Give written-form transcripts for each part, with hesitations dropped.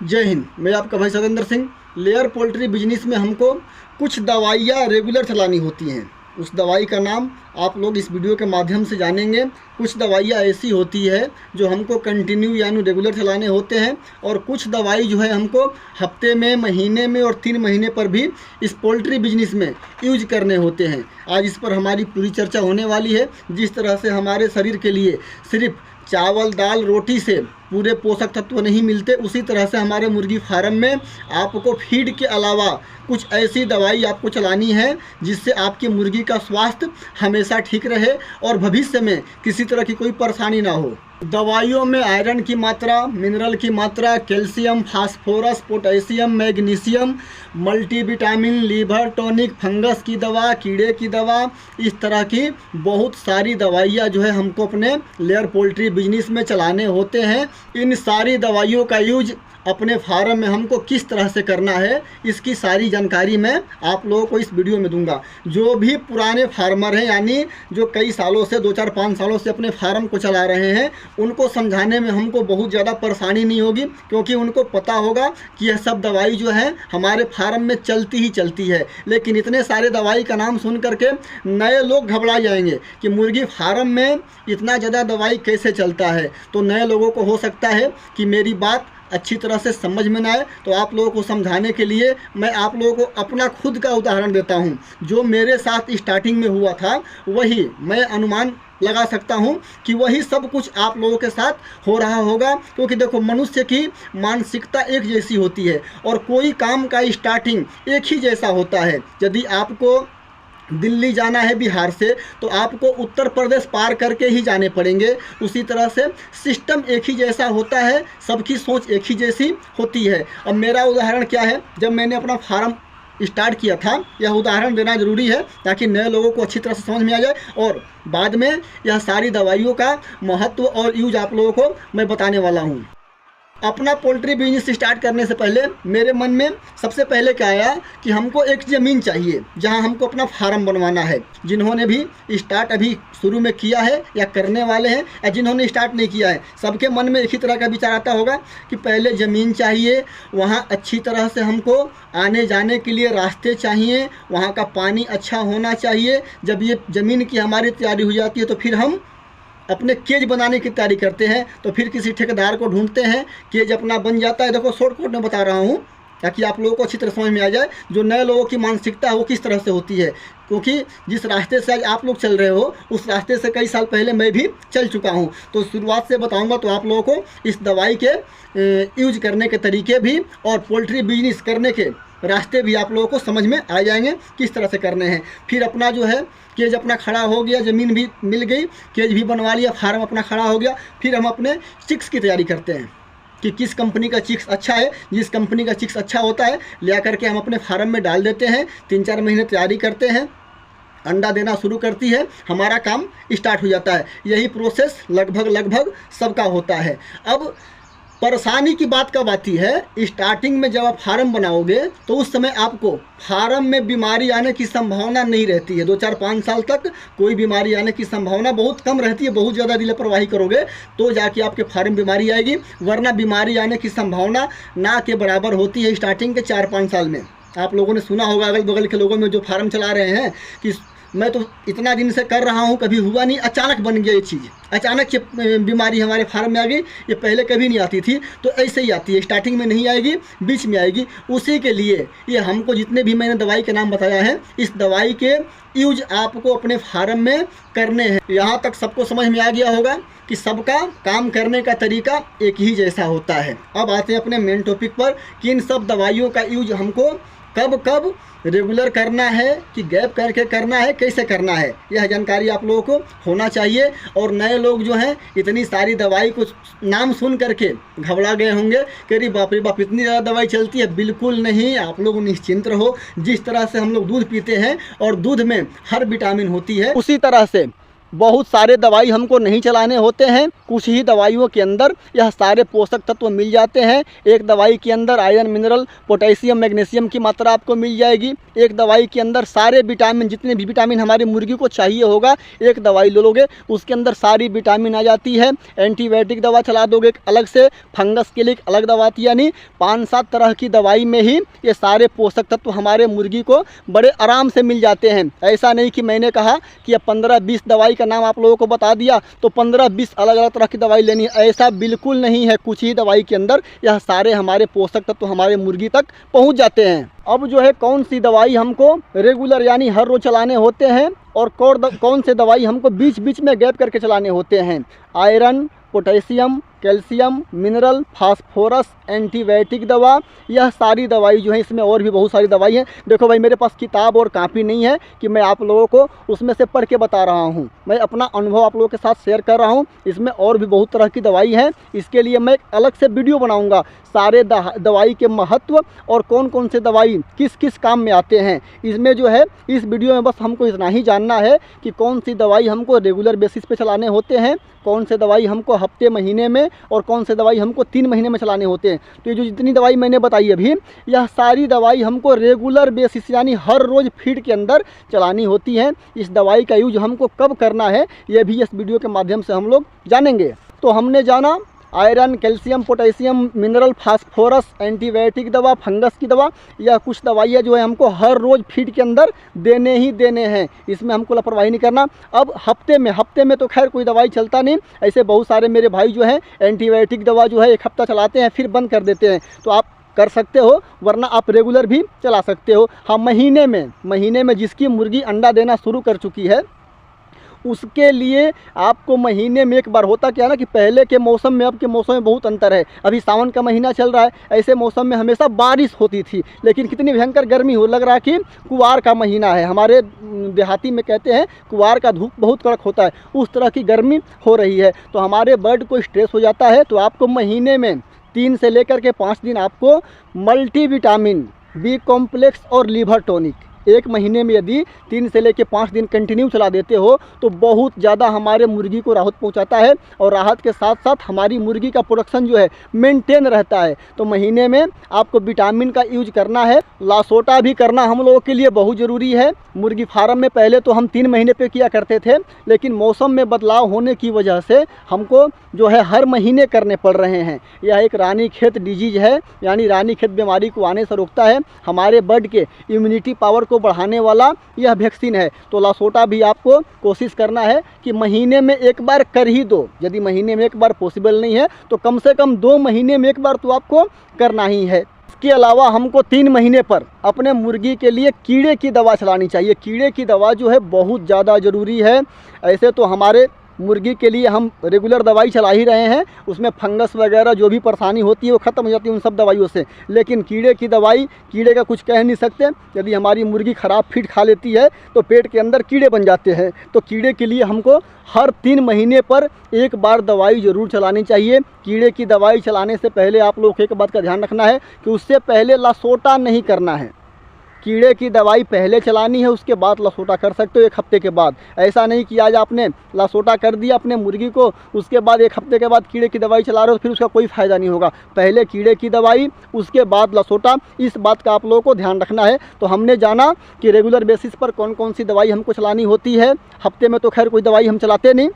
जय हिंद। मैं आपका भाई Satendra Singh. Layer poultry business में हमको कुछ दवाइयाँ रेगुलर चलानी होती हैं। उस दवाई का नाम आप लोग इस वीडियो के माध्यम से जानेंगे। कुछ दवाइयाँ ऐसी होती है जो हमको कंटिन्यू यानी रेगुलर चलाने होते हैं, और कुछ दवाई जो है हमको हफ्ते में, महीने में और 3 महीने पर भी इस पोल्ट्री बिजनेस में यूज करने होते हैं। आज इस पर हमारी पूरी चर्चा होने वाली है। जिस तरह से हमारे शरीर के लिए सिर्फ चावल, दाल, रोटी से पूरे पोषक तत्व नहीं मिलते, उसी तरह से हमारे मुर्गी फार्म में आपको फीड के अलावा कुछ ऐसी दवाई आपको चलानी है जिससे आपकी मुर्गी का स्वास्थ्य हमेशा ठीक रहे और भविष्य में किसी तरह की कोई परेशानी ना हो। दवाइयों में आयरन की मात्रा, मिनरल की मात्रा, calcium, phosphorus, potassium, magnesium, multivitamin, liver tonic, fungus की दवा, कीड़े की दवा, इस तरह की बहुत सारी दवाइयाँ जो है हमको अपने लेयर पोल्ट्री बिजनेस में चलाने होते हैं। इन सारी दवाइयों का यूज अपने फार्म में हमको किस तरह से करना है, इसकी सारी जानकारी मैं आप लोगों को इस वीडियो में दूंगा। जो भी पुराने फार्मर हैं, यानी जो कई सालों से 2, 4, 5 सालों से अपने फार्म को चला रहे हैं, उनको समझाने में हमको बहुत ज़्यादा परेशानी नहीं होगी, क्योंकि उनको पता होगा कि यह सब दवाई जो है हमारे फार्म में चलती ही चलती है। लेकिन इतने सारे दवाई का नाम सुन करके नए लोग घबरा जाएंगे कि मुर्गी फार्म में इतना ज़्यादा दवाई कैसे चलता है। तो नए लोगों को हो सकता है कि मेरी बात अच्छी तरह से समझ में ना आए, तो आप लोगों को समझाने के लिए मैं आप लोगों को अपना खुद का उदाहरण देता हूं। जो मेरे साथ स्टार्टिंग में हुआ था वही मैं अनुमान लगा सकता हूं कि वही सब कुछ आप लोगों के साथ हो रहा होगा। क्योंकि देखो, मनुष्य की मानसिकता एक जैसी होती है और कोई काम का स्टार्टिंग एक ही जैसा होता है। यदि आपको दिल्ली जाना है बिहार से, तो आपको उत्तर प्रदेश पार करके ही जाने पड़ेंगे। उसी तरह से सिस्टम एक ही जैसा होता है, सबकी सोच एक ही जैसी होती है। अब मेरा उदाहरण क्या है, जब मैंने अपना फार्म स्टार्ट किया था, यह उदाहरण देना ज़रूरी है ताकि नए लोगों को अच्छी तरह से समझ में आ जाए, और बाद में यह सारी दवाइयों का महत्व और यूज आप लोगों को मैं बताने वाला हूँ। अपना पोल्ट्री बिजनेस स्टार्ट करने से पहले मेरे मन में सबसे पहले क्या आया कि हमको एक ज़मीन चाहिए जहां हमको अपना फार्म बनवाना है। जिन्होंने भी स्टार्ट अभी शुरू में किया है या करने वाले हैं, या जिन्होंने स्टार्ट नहीं किया है, सबके मन में एक ही तरह का विचार आता होगा कि पहले ज़मीन चाहिए, वहाँ अच्छी तरह से हमको आने जाने के लिए रास्ते चाहिए, वहाँ का पानी अच्छा होना चाहिए। जब ये ज़मीन की हमारी तैयारी हो जाती है तो फिर हम अपने केज बनाने की तैयारी करते हैं। तो फिर किसी ठेकेदार को ढूंढते हैं, केज अपना बन जाता है। देखो, शॉर्टकट में बता रहा हूँ ताकि आप लोगों को अच्छी तरह समझ में आ जाए जो नए लोगों की मानसिकता है वो किस तरह से होती है। क्योंकि जिस रास्ते से आज आप लोग चल रहे हो, उस रास्ते से कई साल पहले मैं भी चल चुका हूँ। तो शुरुआत से बताऊँगा तो आप लोगों को इस दवाई के यूज करने के तरीके भी और पोल्ट्री बिजनेस करने के रास्ते भी आप लोगों को समझ में आ जाएंगे किस तरह से करने हैं। फिर अपना जो है केज अपना खड़ा हो गया, ज़मीन भी मिल गई, केज भी बनवा लिया, फार्म अपना खड़ा हो गया। फिर हम अपने चिक्स की तैयारी करते हैं कि किस कंपनी का चिक्स अच्छा है। जिस कंपनी का चिक्स अच्छा होता है ले करके हम अपने फार्म में डाल देते हैं। 3-4 महीने तैयारी करते हैं, अंडा देना शुरू करती है, हमारा काम स्टार्ट हो जाता है। यही प्रोसेस लगभग सबका होता है। अब परेशानी की बात कब आती है, स्टार्टिंग में जब आप फार्म बनाओगे तो उस समय आपको फार्म में बीमारी आने की संभावना नहीं रहती है। 2, 4, 5 साल तक कोई बीमारी आने की संभावना बहुत कम रहती है। बहुत ज़्यादा लापरवाही करोगे तो जाके आपके फार्म बीमारी आएगी, वरना बीमारी आने की संभावना ना के बराबर होती है स्टार्टिंग के 4-5 साल में। आप लोगों ने सुना होगा अगल बगल के लोगों में जो फार्म चला रहे हैं कि मैं तो इतना दिन से कर रहा हूँ, कभी हुआ नहीं, अचानक बन गया ये चीज़, अचानक ये बीमारी हमारे फार्म में आ गई, ये पहले कभी नहीं आती थी। तो ऐसे ही आती है, स्टार्टिंग में नहीं आएगी, बीच में आएगी। उसी के लिए ये हमको जितने भी मैंने दवाई के नाम बताया है, इस दवाई के यूज आपको अपने फार्म में करने हैं। यहाँ तक सबको समझ में आ गया होगा कि सबका काम करने का तरीका एक ही जैसा होता है। अब आते हैं अपने मेन टॉपिक पर कि इन सब दवाइयों का यूज हमको कब रेगुलर करना है कि गैप करके करना है, कैसे करना है, यह जानकारी आप लोगों को होना चाहिए। और नए लोग जो हैं इतनी सारी दवाई को नाम सुन करके घबरा गए होंगे कि अरे बाप रे बाप, इतनी ज़्यादा दवाई चलती है। बिल्कुल नहीं, आप लोग निश्चिंत रहो। जिस तरह से हम लोग दूध पीते हैं और दूध में हर विटामिन होती है, उसी तरह से बहुत सारे दवाई हमको नहीं चलाने होते हैं, कुछ ही दवाइयों के अंदर यह सारे पोषक तत्व मिल जाते हैं। एक दवाई के अंदर आयरन, मिनरल, पोटेशियम, मैग्नीशियम की मात्रा आपको मिल जाएगी। एक दवाई के अंदर सारे विटामिन, जितने भी विटामिन हमारी मुर्गी को चाहिए होगा, एक दवाई ले लोगे उसके अंदर सारी विटामिन आ जाती है। एंटीबायोटिक दवा चला दोगे एक अलग से, फंगस के लिए एक अलग दवा आती है, यानी 5-7 तरह की दवाई में ही ये सारे पोषक तत्व हमारे मुर्गी को बड़े आराम से मिल जाते हैं। ऐसा नहीं कि मैंने कहा कि अब 15-20 दवाई का नाम आप लोगों को बता दिया तो 15-20 अलग अलग तरह की दवाई लेनी है, ऐसा बिल्कुल नहीं है। कुछ ही दवाई के अंदर यह सारे हमारे पोषक तत्व हमारे मुर्गी तक पहुंच जाते हैं। अब जो है कौन सी दवाई हमको रेगुलर यानी हर रोज चलाने होते हैं और कौन से दवाई हमको बीच बीच में गैप करके चलाने होते हैं। Iron, potassium, calcium, mineral, phosphorus, antibiotic दवा, यह सारी दवाई जो है, इसमें और भी बहुत सारी दवाई है। देखो भाई, मेरे पास किताब और कापी नहीं है कि मैं आप लोगों को उसमें से पढ़ के बता रहा हूँ, मैं अपना अनुभव आप लोगों के साथ शेयर कर रहा हूँ। इसमें और भी बहुत तरह की दवाई है, इसके लिए मैं एक अलग से वीडियो बनाऊँगा, सारे दवाई के महत्व और कौन कौन से दवाई किस किस काम में आते हैं। इसमें जो है, इस वीडियो में बस हमको इतना ही जानना है कि कौन सी दवाई हमको रेगुलर बेसिस पे चलाने होते हैं, कौन से दवाई हमको हफ्ते महीने में और कौन से दवाई हमको 3 महीने में चलाने होते हैं। तो ये जो जितनी दवाई मैंने बताई अभी, यह सारी दवाई हमको रेगुलर बेसिस यानी हर रोज़ फीड के अंदर चलानी होती है। इस दवाई का यूज हमको कब करना है, ये भी इस वीडियो के माध्यम से हम लोग जानेंगे। तो हमने जाना iron, calcium, potassium, mineral, phosphorus, antibiotic दवा, फंगस की दवा, यह कुछ दवाइयाँ जो है हमको हर रोज़ फीड के अंदर देने ही देने हैं, इसमें हमको लापरवाही नहीं करना। अब हफ्ते में तो खैर कोई दवाई चलता नहीं, ऐसे बहुत सारे मेरे भाई जो हैं एंटीबायोटिक दवा जो है 1 हफ्ता चलाते हैं फिर बंद कर देते हैं, तो आप कर सकते हो, वरना आप रेगुलर भी चला सकते हो। हाँ, महीने में जिसकी मुर्गी अंडा देना शुरू कर चुकी है उसके लिए आपको महीने में एक बार, होता क्या है ना कि पहले के मौसम में अब के मौसम में बहुत अंतर है। अभी सावन का महीना चल रहा है, ऐसे मौसम में हमेशा बारिश होती थी, लेकिन कितनी भयंकर गर्मी हो, लग रहा है कि कुवार का महीना है। हमारे देहाती में कहते हैं कुवार का धूप बहुत कड़क होता है, उस तरह की गर्मी हो रही है, तो हमारे बर्ड को स्ट्रेस हो जाता है। तो आपको महीने में 3 से लेकर के 5 दिन आपको मल्टीविटामिन, बी कॉम्प्लेक्स और लीवर टॉनिक एक महीने में यदि 3 से लेकर 5 दिन कंटिन्यू चला देते हो तो बहुत ज़्यादा हमारे मुर्गी को राहत पहुंचाता है, और राहत के साथ साथ हमारी मुर्गी का प्रोडक्शन जो है मेंटेन रहता है। तो महीने में आपको विटामिन का यूज करना है। लासोटा भी करना हम लोगों के लिए बहुत ज़रूरी है। मुर्गी फार्म में पहले तो हम 3 महीने पे किया करते थे, लेकिन मौसम में बदलाव होने की वजह से हमको जो है हर महीने करने पड़ रहे हैं। यह एक रानीखेत डिजीज है, यानी रानीखेत बीमारी को आने से रोकता है। हमारे बर्ड के इम्यूनिटी पावर को बढ़ाने वाला यह वैक्सीन है। तो लासोटा भी आपको कोशिश करना है कि महीने में एक बार कर ही दो। यदि महीने में एक बार पॉसिबल नहीं है तो कम से कम 2 महीने में एक बार तो आपको करना ही है। इसके अलावा हमको 3 महीने पर अपने मुर्गी के लिए कीड़े की दवा चलानी चाहिए। कीड़े की दवा जो है बहुत ज़्यादा ज़रूरी है। ऐसे तो हमारे मुर्गी के लिए हम रेगुलर दवाई चला ही रहे हैं, उसमें फंगस वगैरह जो भी परेशानी होती है वो ख़त्म हो जाती है उन सब दवाइयों से। लेकिन कीड़े की दवाई, कीड़े का कुछ कह नहीं सकते। यदि हमारी मुर्गी ख़राब फीड खा लेती है तो पेट के अंदर कीड़े बन जाते हैं। तो कीड़े के लिए हमको हर 3 महीने पर एक बार दवाई ज़रूर चलानी चाहिए। कीड़े की दवाई चलाने से पहले आप लोग को एक बात का ध्यान रखना है कि उससे पहले लासोटा नहीं करना है। कीड़े की दवाई पहले चलानी है, उसके बाद लासोटा कर सकते हो 1 हफ्ते के बाद। ऐसा नहीं कि आज आपने लासोटा कर दिया अपने मुर्गी को, उसके बाद 1 हफ्ते के बाद कीड़े की दवाई चला रहे हो, फिर उसका कोई फ़ायदा नहीं होगा। पहले कीड़े की दवाई, उसके बाद लासोटा, इस बात का आप लोगों को ध्यान रखना है। तो हमने जाना कि रेगुलर बेसिस पर कौन कौन सी दवाई हमको चलानी होती है। हफ्ते में तो खैर कोई दवाई हम चलाते नहीं।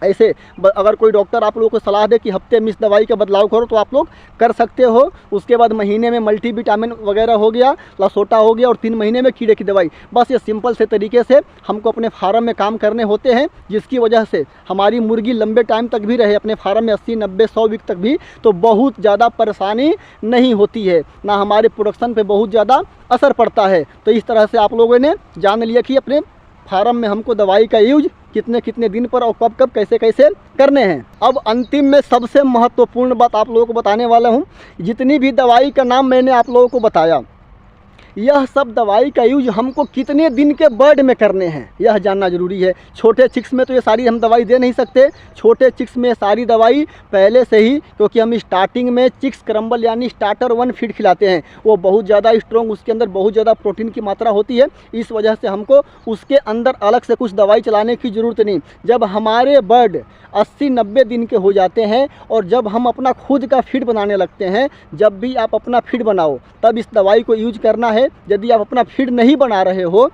ऐसे अगर कोई डॉक्टर आप लोगों को सलाह दे कि हफ्ते में इस दवाई का बदलाव करो तो आप लोग कर सकते हो। उसके बाद महीने में मल्टीविटामिन वगैरह हो गया, लासोटा हो गया, और 3 महीने में कीड़े की दवाई। बस ये सिंपल से तरीके से हमको अपने फार्म में काम करने होते हैं, जिसकी वजह से हमारी मुर्गी लंबे टाइम तक भी रहे अपने फार्म में, 80, 90, 100 वीक तक भी, तो बहुत ज़्यादा परेशानी नहीं होती है, ना हमारे प्रोडक्शन पर बहुत ज़्यादा असर पड़ता है। तो इस तरह से आप लोगों ने जान लिया कि अपने फार्म में हमको दवाई का यूज कितने कितने दिन पर और कब कब कैसे कैसे करने हैं। अब अंतिम में सबसे महत्वपूर्ण बात आप लोगों को बताने वाला हूं। जितनी भी दवाई का नाम मैंने आप लोगों को बताया, यह सब दवाई का यूज हमको कितने दिन के बर्ड में करने हैं यह जानना ज़रूरी है। छोटे चिक्स में तो ये सारी हम दवाई दे नहीं सकते। छोटे चिक्स में सारी दवाई पहले से ही, क्योंकि हम स्टार्टिंग में चिक्स क्रम्बल यानी स्टार्टर 1 फीड खिलाते हैं, वो बहुत ज़्यादा स्ट्रॉन्ग, उसके अंदर बहुत ज़्यादा प्रोटीन की मात्रा होती है। इस वजह से हमको उसके अंदर अलग से कुछ दवाई चलाने की ज़रूरत नहीं। जब हमारे बर्ड 80-90 दिन के हो जाते हैं और जब हम अपना खुद का फीड बनाने लगते हैं, जब भी आप अपना फीड बनाओ तब इस दवाई को यूज करना है। यदि आप अपना फीड नहीं बना रहे हो,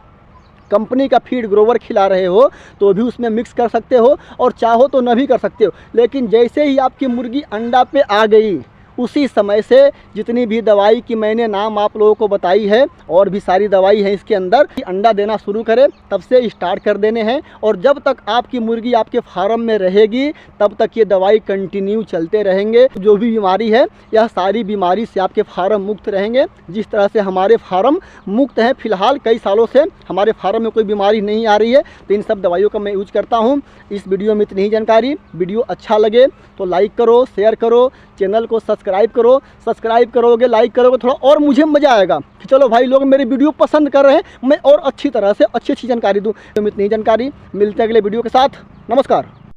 कंपनी का फीड ग्रोवर खिला रहे हो, तो भी उसमें मिक्स कर सकते हो और चाहो तो न भी कर सकते हो। लेकिन जैसे ही आपकी मुर्गी अंडा पे आ गई, उसी समय से जितनी भी दवाई की मैंने नाम आप लोगों को बताई है और भी सारी दवाई है इसके अंदर, अंडा देना शुरू करे तब से स्टार्ट कर देने हैं। और जब तक आपकी मुर्गी आपके फार्म में रहेगी तब तक ये दवाई कंटिन्यू चलते रहेंगे। जो भी बीमारी है, यह सारी बीमारी से आपके फार्म मुक्त रहेंगे। जिस तरह से हमारे फार्म मुक्त हैं, फिलहाल कई सालों से हमारे फार्म में कोई बीमारी नहीं आ रही है, तो इन सब दवाइयों का मैं यूज करता हूँ। इस वीडियो में इतनी ही जानकारी। वीडियो अच्छा लगे तो लाइक करो, शेयर करो, चैनल को सब्सक्राइब करो। सब्सक्राइब करोगे, लाइक करोगे, थोड़ा और मुझे मज़ा आएगा कि चलो भाई लोग मेरी वीडियो पसंद कर रहे हैं, मैं और अच्छी तरह से अच्छी जानकारी दूँ। तो इतनी जानकारी, मिलते हैं अगले वीडियो के साथ। नमस्कार।